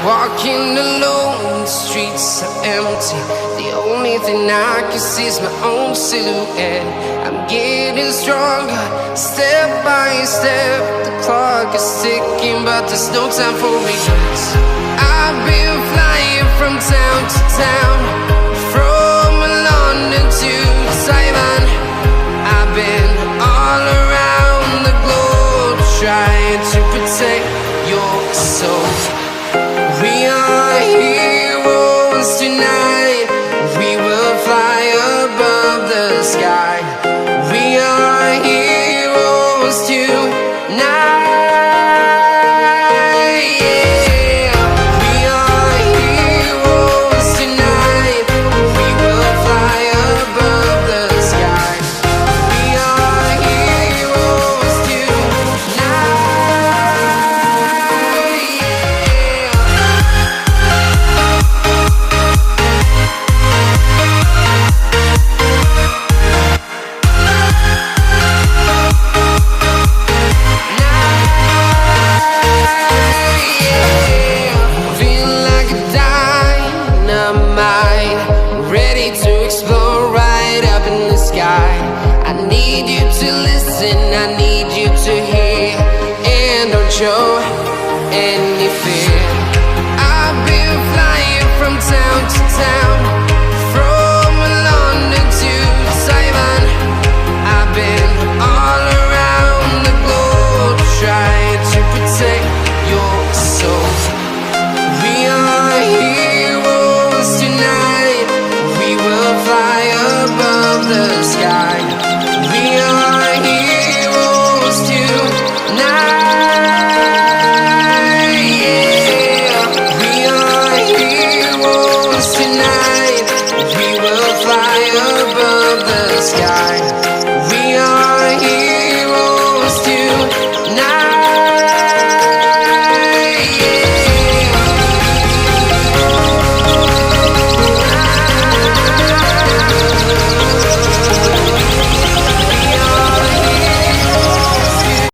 Walking alone, the streets are empty. The only thing I can see is my own silhouette. I'm getting stronger, step by step. The clock is ticking, but there's no time for regrets. I've been flying from town to town, from London to Taiwan. I've been all around the globe, trying to protect your soul. We are heroes tonight. We will fly above the sky. We are heroes tonight. Yeah. We are heroes tonight. We will fly above the sky. We are heroes tonight. Ready to explore right up in the sky. I need you to listen, I need you to hear, and don't show any fear. I've been flying from town to town,